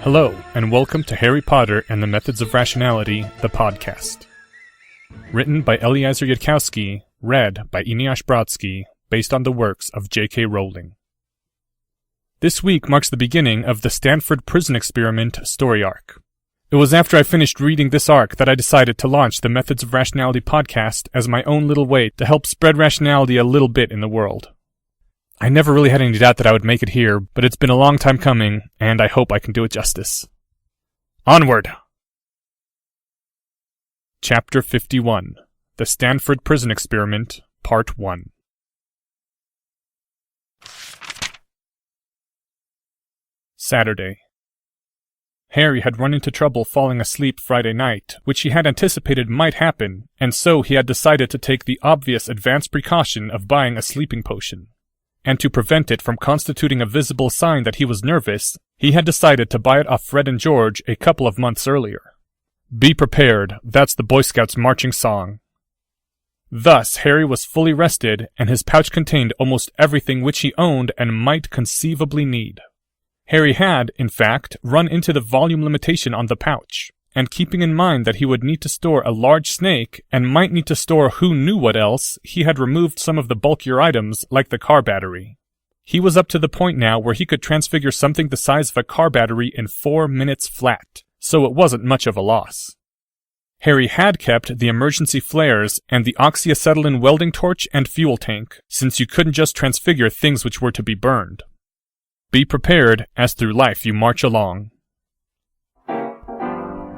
Hello, and welcome to Harry Potter and the Methods of Rationality, the podcast. Written by Eliezer Yudkowsky, read by Eneasz Brodsky, based on the works of J.K. Rowling. This week marks the beginning of the Stanford Prison Experiment story arc. It was after I finished reading this arc that I decided to launch the Methods of Rationality podcast as my own little way to help spread rationality a little bit in the world. I never really had any doubt that I would make it here, but it's been a long time coming, and I hope I can do it justice. Onward! Chapter 51, The Stanford Prison Experiment, Part 1. Saturday. Harry had run into trouble falling asleep Friday night, which he had anticipated might happen, and so he had decided to take the obvious advanced precaution of buying a sleeping potion. And to prevent it from constituting a visible sign that he was nervous, he had decided to buy it off Fred and George a couple of months earlier. Be prepared, that's the Boy Scouts' marching song. Thus, Harry was fully rested, and his pouch contained almost everything which he owned and might conceivably need. Harry had, in fact, run into the volume limitation on the pouch, and keeping in mind that he would need to store a large snake and might need to store who knew what else, he had removed some of the bulkier items like the car battery. He was up to the point now where he could transfigure something the size of a car battery in 4 minutes flat, so it wasn't much of a loss. Harry had kept the emergency flares and the oxyacetylene welding torch and fuel tank, since you couldn't just transfigure things which were to be burned. Be prepared as through life you march along.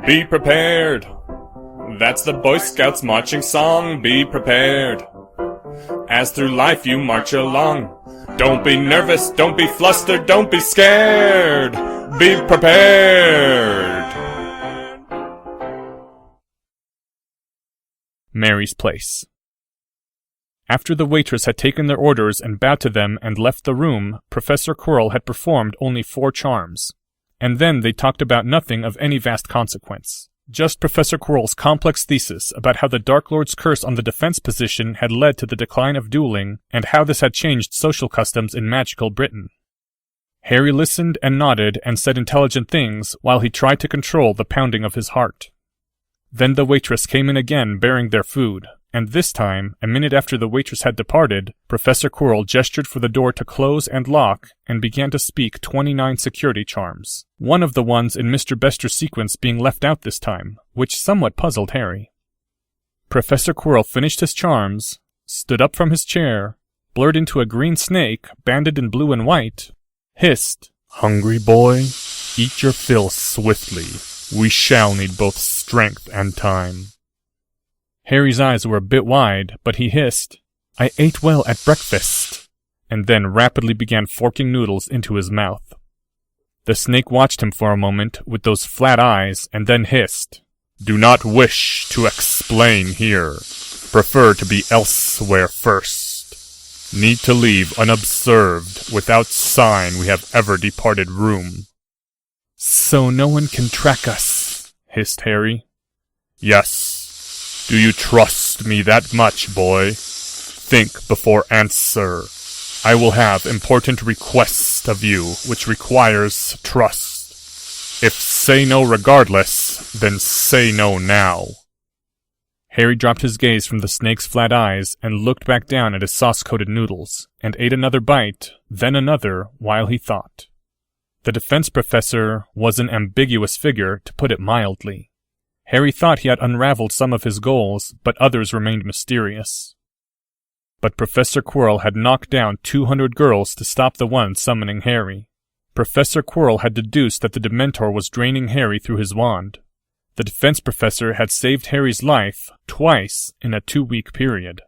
Be prepared! That's the Boy Scouts' marching song, be prepared! As through life you march along. Don't be nervous, don't be flustered, don't be scared! Be prepared! Mary's place. After the waitress had taken their orders and bowed to them and left the room, Professor Quirrell had performed only 4 charms. And then they talked about nothing of any vast consequence. Just Professor Quirrell's complex thesis about how the Dark Lord's curse on the defense position had led to the decline of dueling, and how this had changed social customs in magical Britain. Harry listened and nodded and said intelligent things while he tried to control the pounding of his heart. Then the waitress came in again bearing their food, and this time, a minute after the waitress had departed, Professor Quirrell gestured for the door to close and lock, and began to speak 29 security charms, one of the ones in Mr. Bester's sequence being left out this time, which somewhat puzzled Harry. Professor Quirrell finished his charms, stood up from his chair, blurred into a green snake, banded in blue and white, hissed, "Hungry boy, eat your fill swiftly. We shall need both strength and time." Harry's eyes were a bit wide, but he hissed, "I ate well at breakfast," and then rapidly began forking noodles into his mouth. The snake watched him for a moment with those flat eyes, and then hissed, "Do not wish to explain here. Prefer to be elsewhere first. Need to leave unobserved, without sign we have ever departed room." "So no one can track us," hissed Harry. "Yes. Do you trust me that much, boy? Think before answer. I will have important requests of you, which requires trust. If say no regardless, then say no now." Harry dropped his gaze from the snake's flat eyes and looked back down at his sauce-coated noodles, and ate another bite, then another, while he thought. The defense professor was an ambiguous figure, to put it mildly. Harry thought he had unraveled some of his goals, but others remained mysterious. But Professor Quirrell had knocked down 200 girls to stop the one summoning Harry. Professor Quirrell had deduced that the Dementor was draining Harry through his wand. The defense professor had saved Harry's life twice in a 2-week period.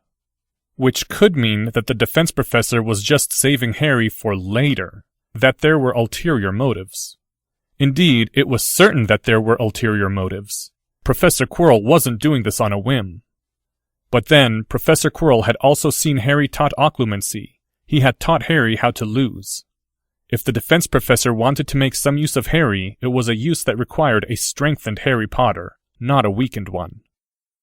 Which could mean that the defense professor was just saving Harry for later, that there were ulterior motives. Indeed, it was certain that there were ulterior motives. Professor Quirrell wasn't doing this on a whim. But then, Professor Quirrell had also seen Harry taught occlumency. He had taught Harry how to lose. If the defense professor wanted to make some use of Harry, it was a use that required a strengthened Harry Potter, not a weakened one.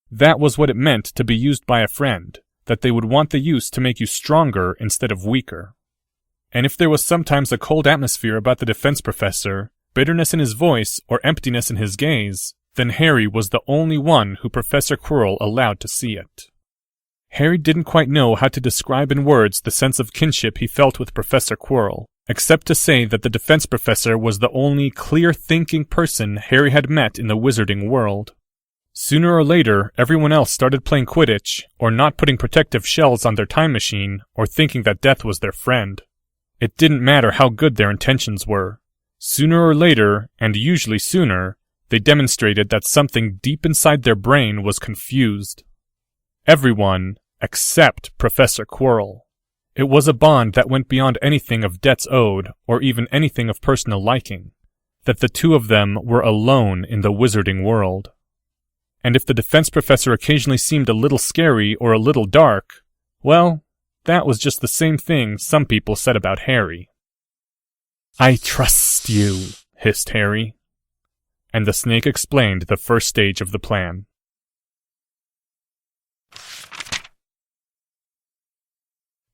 That was what it meant to be used by a friend, that they would want the use to make you stronger instead of weaker. And if there was sometimes a cold atmosphere about the defense professor, bitterness in his voice, or emptiness in his gaze, then Harry was the only one who Professor Quirrell allowed to see it. Harry didn't quite know how to describe in words the sense of kinship he felt with Professor Quirrell, except to say that the defense professor was the only clear-thinking person Harry had met in the wizarding world. Sooner or later, everyone else started playing Quidditch, or not putting protective shells on their time machine, or thinking that death was their friend. It didn't matter how good their intentions were. Sooner or later, and usually sooner, they demonstrated that something deep inside their brain was confused. Everyone, except Professor Quirrell. It was a bond that went beyond anything of debts owed, or even anything of personal liking. That the two of them were alone in the wizarding world. And if the defense professor occasionally seemed a little scary or a little dark, well, that was just the same thing some people said about Harry. "I trust you," hissed Harry. And the snake explained the first stage of the plan.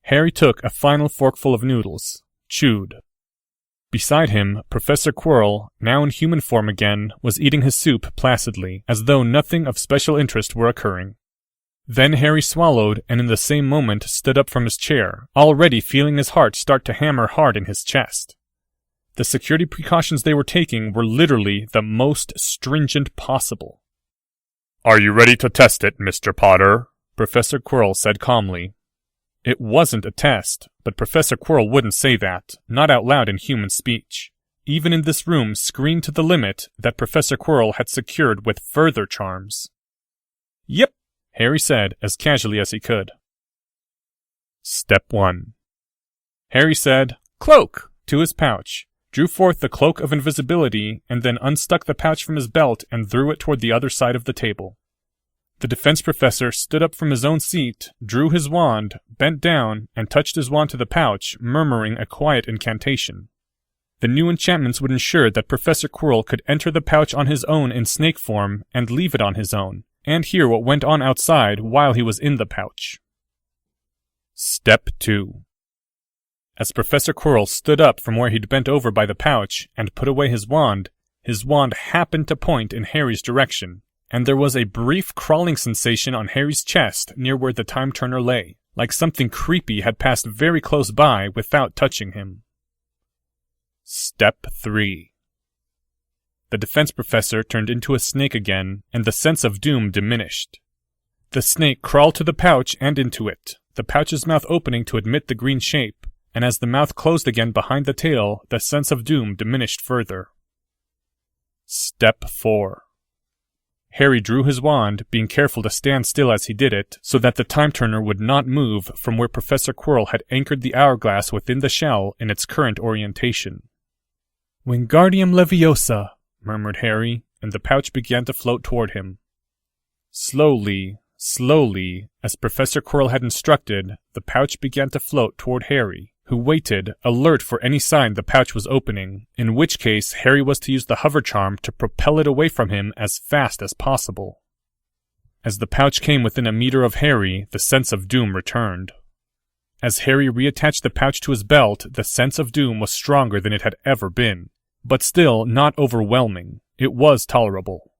Harry took a final forkful of noodles, chewed. Beside him, Professor Quirrell, now in human form again, was eating his soup placidly, as though nothing of special interest were occurring. Then Harry swallowed, and in the same moment stood up from his chair, already feeling his heart start to hammer hard in his chest. The security precautions they were taking were literally the most stringent possible. "Are you ready to test it, Mr. Potter?" Professor Quirrell said calmly. It wasn't a test, but Professor Quirrell wouldn't say that, not out loud in human speech. Even in this room screened to the limit that Professor Quirrell had secured with further charms. "Yep," Harry said as casually as he could. Step 1. Harry said, "Cloak!" to his pouch, drew forth the cloak of invisibility, and then unstuck the pouch from his belt and threw it toward the other side of the table. The defense professor stood up from his own seat, drew his wand, bent down, and touched his wand to the pouch, murmuring a quiet incantation. The new enchantments would ensure that Professor Quirrell could enter the pouch on his own in snake form and leave it on his own, and hear what went on outside while he was in the pouch. Step 2. As Professor Quirrell stood up from where he'd bent over by the pouch and put away his wand happened to point in Harry's direction, and there was a brief crawling sensation on Harry's chest near where the time turner lay, like something creepy had passed very close by without touching him. Step 3. The defense professor turned into a snake again, and the sense of doom diminished. The snake crawled to the pouch and into it, the pouch's mouth opening to admit the green shape, and as the mouth closed again behind the tail, the sense of doom diminished further. Step 4. Harry drew his wand, being careful to stand still as he did it, so that the time turner would not move from where Professor Quirrell had anchored the hourglass within the shell in its current orientation. "Wingardium Leviosa," murmured Harry, and the pouch began to float toward him. Slowly, as Professor Quirrell had instructed, the pouch began to float toward Harry, who waited, alert for any sign the pouch was opening, in which case Harry was to use the hover charm to propel it away from him as fast as possible. As the pouch came within a meter of Harry, the sense of doom returned. As Harry reattached the pouch to his belt, the sense of doom was stronger than it had ever been, but still not overwhelming. It was tolerable.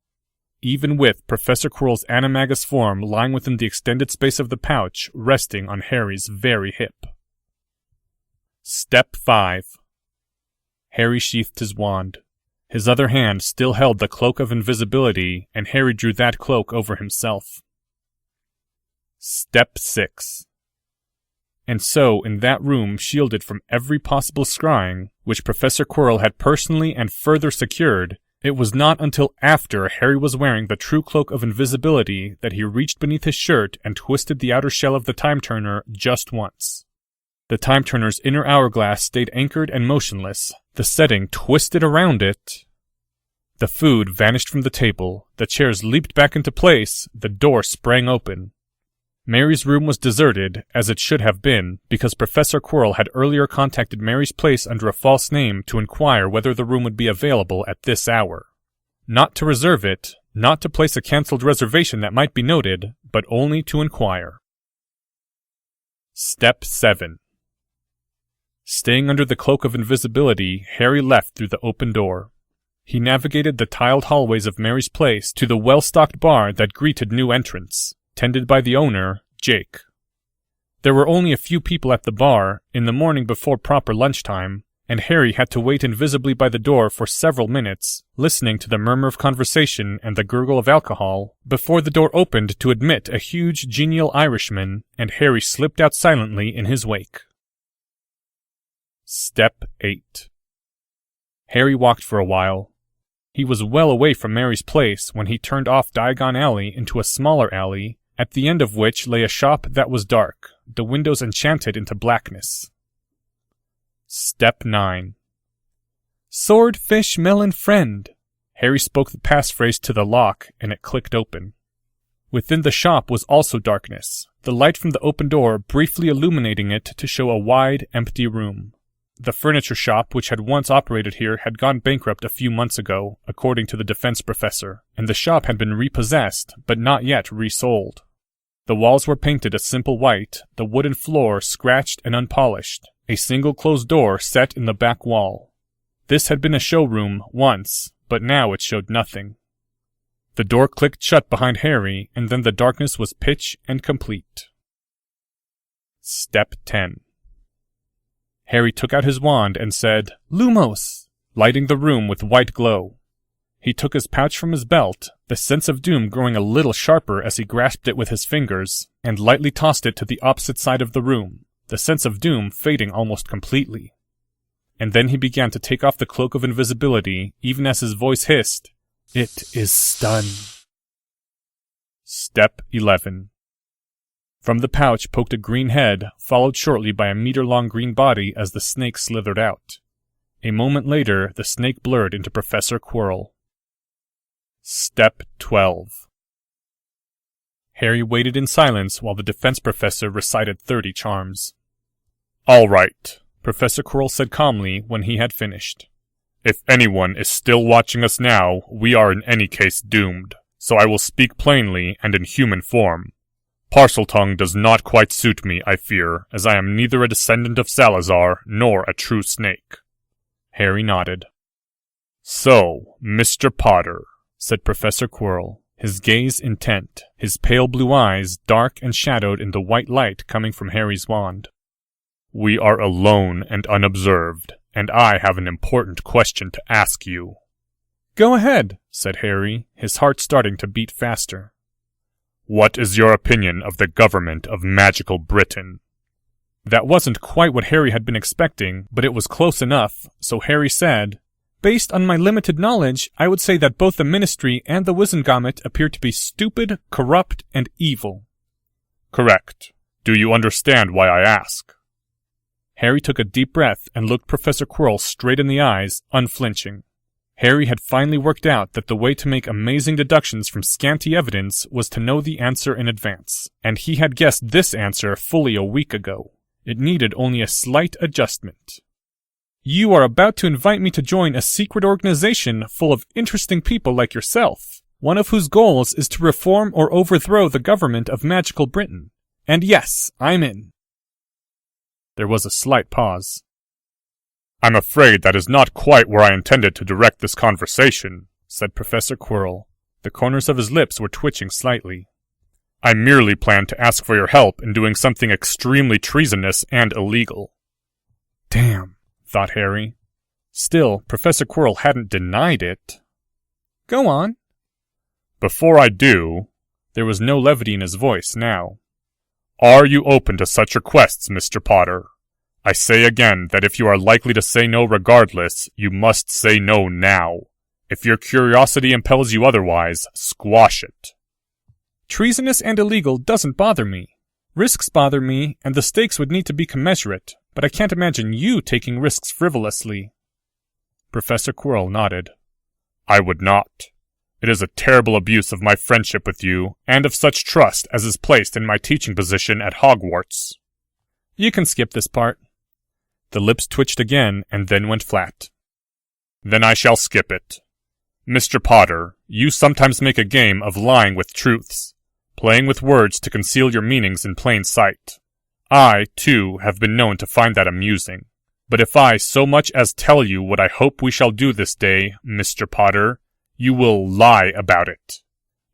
Even with Professor Quirrell's animagus form lying within the extended space of the pouch, resting on Harry's very hip. Step 5. Harry sheathed his wand. His other hand still held the cloak of invisibility, and Harry drew that cloak over himself. Step 6. And so, in that room shielded from every possible scrying, which Professor Quirrell had personally and further secured, it was not until after Harry was wearing the true cloak of invisibility that he reached beneath his shirt and twisted the outer shell of the time turner just once. The time turner's inner hourglass stayed anchored and motionless, the setting twisted around it. The food vanished from the table, the chairs leaped back into place, the door sprang open. Mary's room was deserted, as it should have been, because Professor Quirrell had earlier contacted Mary's place under a false name to inquire whether the room would be available at this hour. Not to reserve it, not to place a cancelled reservation that might be noted, but only to inquire. Step 7. Staying under the cloak of invisibility, Harry left through the open door. He navigated the tiled hallways of Mary's place to the well-stocked bar that greeted new entrants, tended by the owner, Jake. There were only a few people at the bar in the morning before proper lunchtime, and Harry had to wait invisibly by the door for several minutes, listening to the murmur of conversation and the gurgle of alcohol, before the door opened to admit a huge, genial Irishman, and Harry slipped out silently in his wake. Step 8. Harry walked for a while. He was well away from Mary's place when he turned off Diagon Alley into a smaller alley, at the end of which lay a shop that was dark, the windows enchanted into blackness. Step 9. Sword, fish, melon, friend. Harry spoke the passphrase to the lock, and it clicked open. Within the shop was also darkness, the light from the open door briefly illuminating it to show a wide, empty room. The furniture shop which had once operated here had gone bankrupt a few months ago, according to the defense professor, and the shop had been repossessed, but not yet resold. The walls were painted a simple white, the wooden floor scratched and unpolished, a single closed door set in the back wall. This had been a showroom once, but now it showed nothing. The door clicked shut behind Harry, and then the darkness was pitch and complete. Step 10. Harry took out his wand and said, "Lumos!" lighting the room with white glow. He took his pouch from his belt, the sense of doom growing a little sharper as he grasped it with his fingers, and lightly tossed it to the opposite side of the room, the sense of doom fading almost completely. And then he began to take off the cloak of invisibility, even as his voice hissed, "It is stunned." Step 11. From the pouch poked a green head, followed shortly by a meter-long green body as the snake slithered out. A moment later, the snake blurred into Professor Quirrell. Step 12. Harry waited in silence while the defense professor recited 30 charms. "All right," Professor Quirrell said calmly when he had finished. "If anyone is still watching us now, we are in any case doomed, so I will speak plainly and in human form. Parseltongue does not quite suit me, I fear, as I am neither a descendant of Salazar nor a true snake." Harry nodded. "So, Mr. Potter," said Professor Quirrell, his gaze intent, his pale blue eyes dark and shadowed in the white light coming from Harry's wand. "We are alone and unobserved, and I have an important question to ask you." "Go ahead," said Harry, his heart starting to beat faster. "What is your opinion of the government of magical Britain?" That wasn't quite what Harry had been expecting, but it was close enough, so Harry said, "Based on my limited knowledge, I would say that both the Ministry and the Wizengamot appear to be stupid, corrupt, and evil." "Correct. Do you understand why I ask?" Harry took a deep breath and looked Professor Quirrell straight in the eyes, unflinching. Harry had finally worked out that the way to make amazing deductions from scanty evidence was to know the answer in advance, and he had guessed this answer fully a week ago. It needed only a slight adjustment. "You are about to invite me to join a secret organization full of interesting people like yourself, one of whose goals is to reform or overthrow the government of magical Britain. And yes, I'm in." There was a slight pause. "I'm afraid that is not quite where I intended to direct this conversation," said Professor Quirrell. The corners of his lips were twitching slightly. "I merely plan to ask for your help in doing something extremely treasonous and illegal." "Damn," thought Harry. Still, Professor Quirrell hadn't denied it. "Go on." "Before I do," there was no levity in his voice now. "Are you open to such requests, Mr. Potter? I say again that if you are likely to say no regardless, you must say no now. If your curiosity impels you otherwise, squash it." "Treasonous and illegal doesn't bother me. Risks bother me, and the stakes would need to be commensurate, but I can't imagine you taking risks frivolously." Professor Quirrell nodded. "I would not. It is a terrible abuse of my friendship with you, and of such trust as is placed in my teaching position at Hogwarts." "You can skip this part." The lips twitched again, and then went flat. "Then I shall skip it. Mr. Potter, you sometimes make a game of lying with truths, playing with words to conceal your meanings in plain sight. I, too, have been known to find that amusing. But if I so much as tell you what I hope we shall do this day, Mr. Potter, you will lie about it.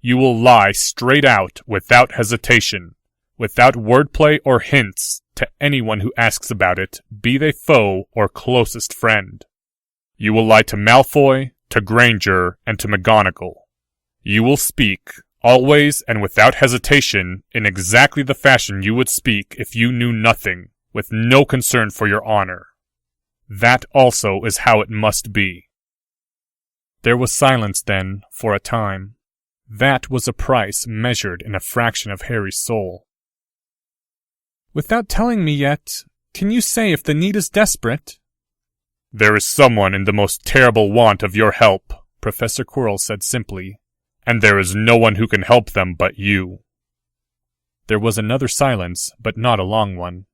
You will lie straight out, without hesitation, without wordplay or hints, to anyone who asks about it, be they foe or closest friend. You will lie to Malfoy, to Granger, and to McGonagall. You will speak, always and without hesitation, in exactly the fashion you would speak if you knew nothing, with no concern for your honor. That also is how it must be. There was silence then, for a time. That was a price measured in a fraction of Harry's soul. Without telling me yet, can you say if the need is desperate? There is someone in the most terrible want of your help, Professor Quirrell said simply, and there is no one who can help them but you. There was another silence, but not a long one.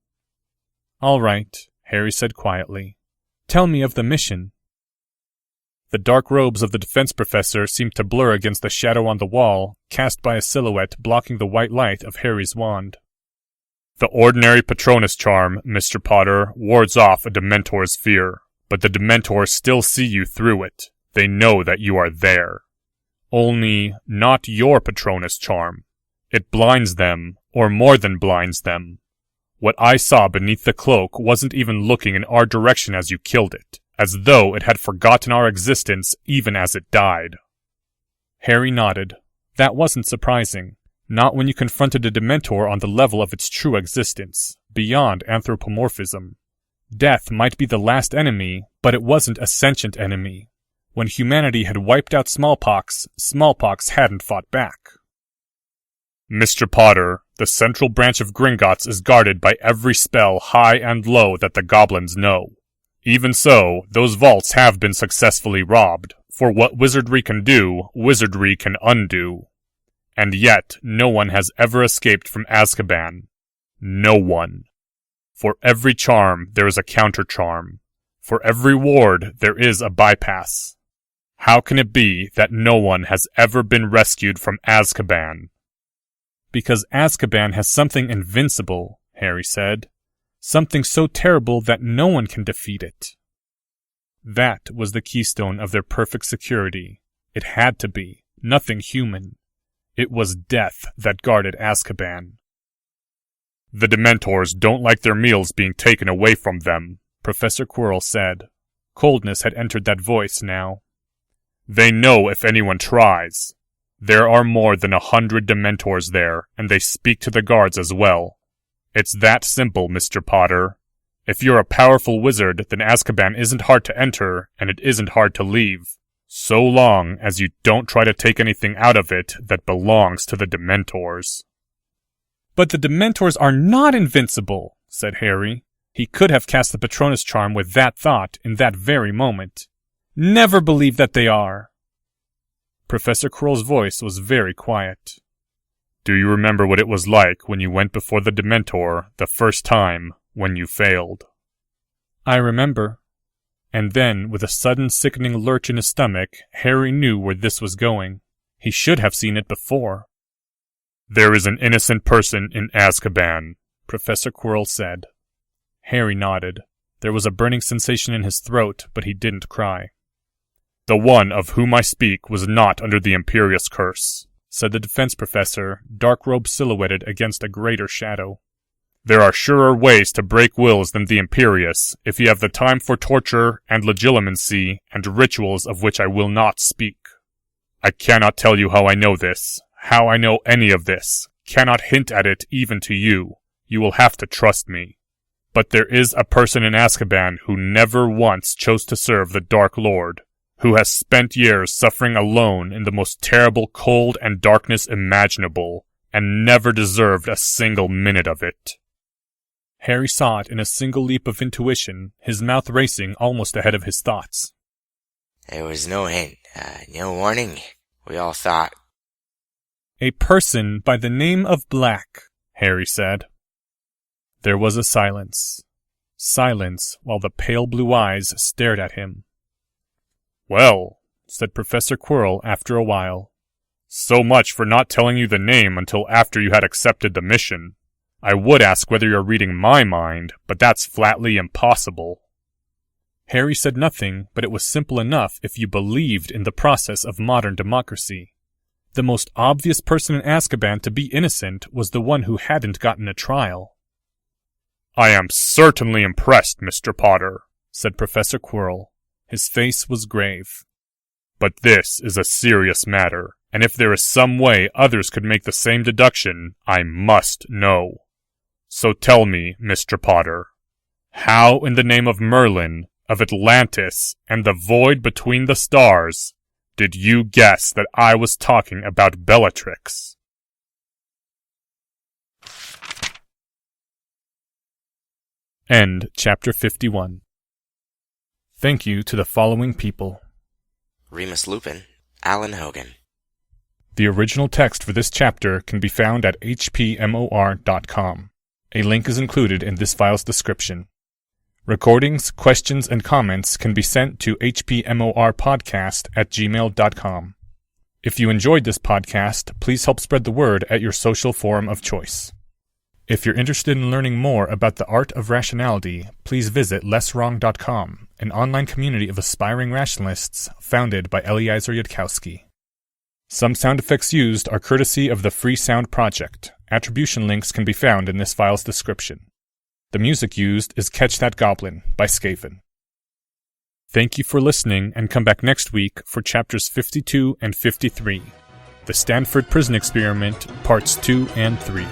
All right, Harry said quietly. Tell me of the mission. The dark robes of the defense professor seemed to blur against the shadow on the wall, cast by a silhouette blocking the white light of Harry's wand. The ordinary Patronus charm, Mr. Potter, wards off a Dementor's fear, but the Dementors still see you through it. They know that you are there. Only, not your Patronus charm. It blinds them, or more than blinds them. What I saw beneath the cloak wasn't even looking in our direction as you killed it, as though it had forgotten our existence even as it died. Harry nodded. That wasn't surprising. Not when you confronted a Dementor on the level of its true existence, beyond anthropomorphism. Death might be the last enemy, but it wasn't a sentient enemy. When humanity had wiped out smallpox, smallpox hadn't fought back. Mr. Potter, the central branch of Gringotts is guarded by every spell high and low that the goblins know. Even so, those vaults have been successfully robbed, for what wizardry can do, wizardry can undo. And yet, no one has ever escaped from Azkaban. No one. For every charm, there is a counter-charm. For every ward, there is a bypass. How can it be that no one has ever been rescued from Azkaban? Because Azkaban has something invincible, Harry said. Something so terrible that no one can defeat it. That was the keystone of their perfect security. It had to be. Nothing human. It was death that guarded Azkaban. The Dementors don't like their meals being taken away from them, Professor Quirrell said. Coldness had entered that voice now. They know if anyone tries. There are more than 100 Dementors there, and they speak to the guards as well. It's that simple, Mr. Potter. If you're a powerful wizard, then Azkaban isn't hard to enter, and it isn't hard to leave. So long as you don't try to take anything out of it that belongs to the Dementors. But the Dementors are not invincible, said Harry. He could have cast the Patronus charm with that thought in that very moment. Never believe that they are. Professor Quirrell's voice was very quiet. Do you remember what it was like when you went before the Dementor the first time, when you failed? I remember. And then, with a sudden sickening lurch in his stomach, Harry knew where this was going. He should have seen it before. There is an innocent person in Azkaban, Professor Quirrell said. Harry nodded. There was a burning sensation in his throat, but he didn't cry. The one of whom I speak was not under the Imperious curse, said the defense professor, dark robe silhouetted against a greater shadow. There are surer ways to break wills than the Imperious, if you have the time for torture and legilimency and rituals of which I will not speak. I cannot tell you how I know this, how I know any of this, cannot hint at it even to you. You will have to trust me. But there is a person in Azkaban who never once chose to serve the Dark Lord, who has spent years suffering alone in the most terrible cold and darkness imaginable, and never deserved a single minute of it. Harry saw it in a single leap of intuition, his mouth racing almost ahead of his thoughts. There was no hint, no warning. We all thought. A person by the name of Black, Harry said. There was a silence. Silence while the pale blue eyes stared at him. Well, said Professor Quirrell after a while. So much for not telling you the name until after you had accepted the mission. I would ask whether you're reading my mind, but that's flatly impossible. Harry said nothing, but it was simple enough if you believed in the process of modern democracy. The most obvious person in Azkaban to be innocent was the one who hadn't gotten a trial. "I am certainly impressed, Mr. Potter," said Professor Quirrell. His face was grave. "But this is a serious matter, and if there is some way others could make the same deduction, I must know. So tell me, Mr. Potter, how in the name of Merlin, of Atlantis, and the void between the stars, did you guess that I was talking about Bellatrix?" End chapter 51. Thank you to the following people: Remus Lupin, Alan Hogan. The original text for this chapter can be found at hpmor.com. A link is included in this file's description. Recordings, questions, and comments can be sent to hpmorpodcast@gmail.com. If you enjoyed this podcast, please help spread the word at your social forum of choice. If you're interested in learning more about the art of rationality, please visit lesswrong.com, an online community of aspiring rationalists founded by Eliezer Yudkowsky. Some sound effects used are courtesy of the Free Sound Project. Attribution links can be found in this file's description. The music used is Catch That Goblin by Skaven. Thank you for listening, and come back next week for chapters 52 and 53, The Stanford Prison Experiment, Parts 2 and 3.